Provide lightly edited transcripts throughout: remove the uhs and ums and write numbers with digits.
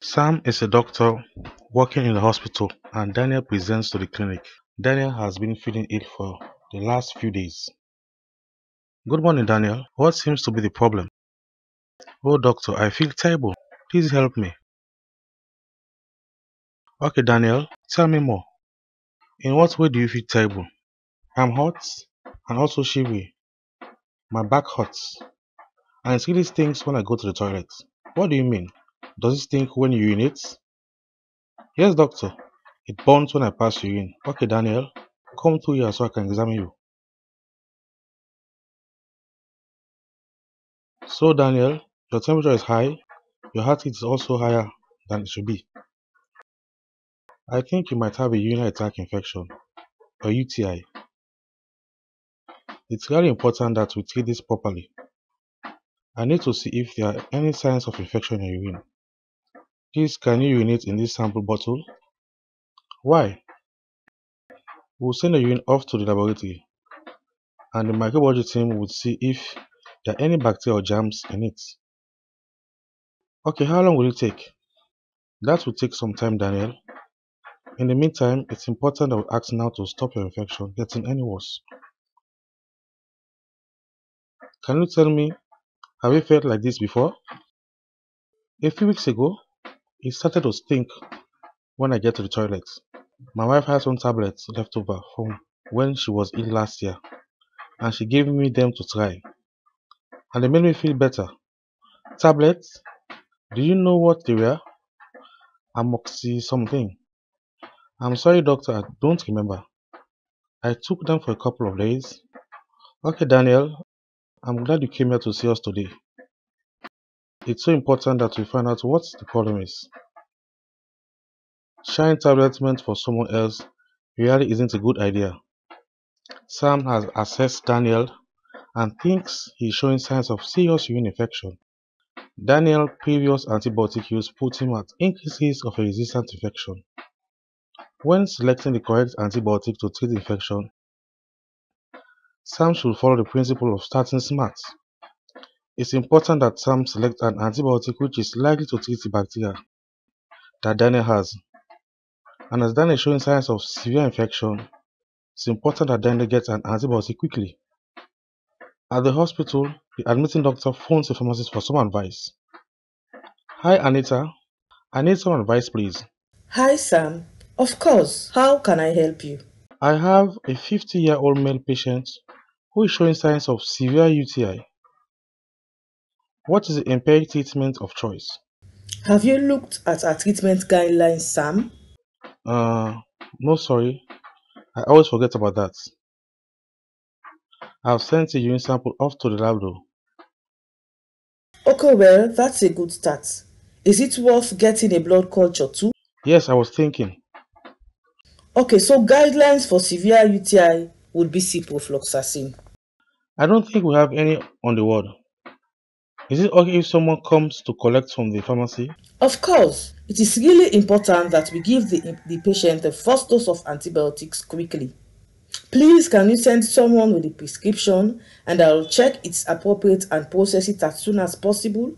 Sam is a doctor working in the hospital and Daniel presents to the clinic. Daniel has been feeling ill for the last few days. Good morning, Daniel. What seems to be the problem? Oh, doctor, I feel terrible. Please help me. Okay, Daniel, tell me more. In what way do you feel terrible? I'm hot and also shivery. My back hurts and it really stinks when I go to the toilet. What do you mean? Does it stink when you urinate? Yes, doctor. It burns when I pass urine. Okay, Daniel, come through here so I can examine you. So, Daniel, your temperature is high, your heart rate is also higher than it should be. I think you might have a urinary tract infection or UTI. It's very important that we treat this properly. I need to see if there are any signs of infection in your urine. Please, can you urinate in this sample bottle? Why? We'll send the urine off to the laboratory and the microbiology team will see if there are any bacteria or germs in it. Okay, how long will it take? That will take some time, Daniel. In the meantime, it's important that we act now to stop your infection getting any worse. Can you tell me, have you felt like this before? A few weeks ago, it started to stink when I get to the toilet. My wife has some tablets left over from when she was ill last year, and she gave me them to try, and they made me feel better. Tablets? Do you know what they were? Amoxy something. I'm sorry, doctor, I don't remember. I took them for a couple of days. Okay, Daniel, I'm glad you came here to see us today. It's so important that we find out what the problem is. Sharing tablets meant for someone else really isn't a good idea. Sam has assessed Daniel and thinks he's showing signs of serious urine infection. Daniel's previous antibiotic use put him at increased risk of a resistant infection. When selecting the correct antibiotic to treat the infection, Sam should follow the principle of starting smart. It's important that Sam select an antibiotic which is likely to treat the bacteria that Daniel has. And as Daniel is showing signs of severe infection, it's important that Daniel gets an antibiotic quickly. At the hospital, the admitting doctor phones the pharmacist for some advice. Hi Anita, I need some advice please. Hi Sam, of course, how can I help you? I have a 50-year-old male patient who is showing signs of severe UTI. What is the empiric treatment of choice? Have you looked at our treatment guidelines, Sam? Uh, no sorry, I always forget about that. I've sent a urine sample off to the lab though. Okay, well, that's a good start. Is it worth getting a blood culture too? Yes, I was thinking. Okay, so guidelines for severe UTI would be ciprofloxacin. I don't think we have any on the ward. Is it okay if someone comes to collect from the pharmacy? Of course, it is really important that we give the patient the first dose of antibiotics quickly. Please, can you send someone with a prescription and I'll check it's appropriate and process it as soon as possible?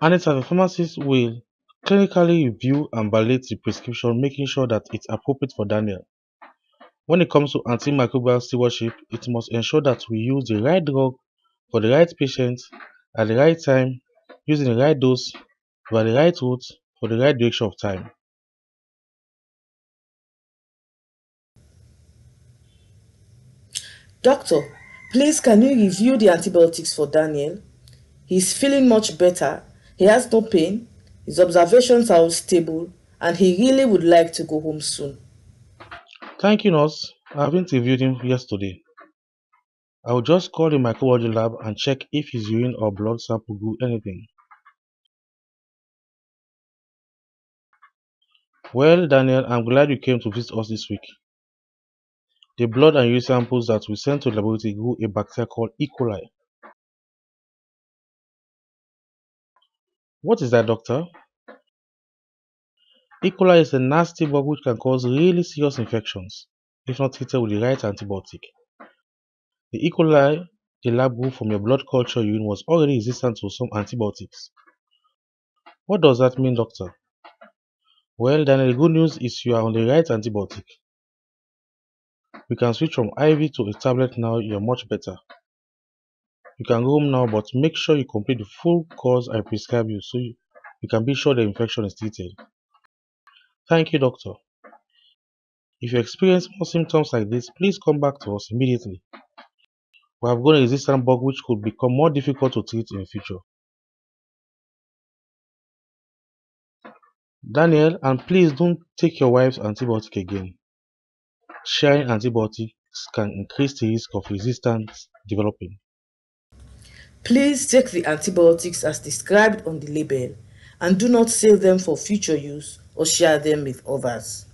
Anita, the pharmacist will clinically review and validate the prescription, making sure that it's appropriate for Daniel. When it comes to antimicrobial stewardship, it must ensure that we use the right drug for the right patient at the right time, using the right dose by the right route for the right duration of time. Doctor, please can you review the antibiotics for Daniel? He's feeling much better, he has no pain, his observations are all stable, and he really would like to go home soon. Thank you, nurse. I haven't reviewed him yesterday. I will just call the microbiology lab and check if his urine or blood sample grew anything. Well, Daniel, I'm glad you came to visit us this week. The blood and urine samples that we sent to the laboratory grew a bacteria called E. coli. What is that, doctor? E. coli is a nasty bug which can cause really serious infections if not treated with the right antibiotic. The E. coli the lab grew from your blood culture urine was already resistant to some antibiotics. What does that mean, doctor? Well, Daniel, the good news is you are on the right antibiotic. We can switch from IV to a tablet now. You're much better. You can go home now, but make sure you complete the full course I prescribe you so you can be sure the infection is treated. Thank you, doctor. If you experience more symptoms like this, please come back to us immediately. We have got a resistant bug which could become more difficult to treat in the future. Daniel, and please don't take your wife's antibiotic again. Sharing antibiotics can increase the risk of resistance developing. Please take the antibiotics as described on the label and do not save them for future use or share them with others.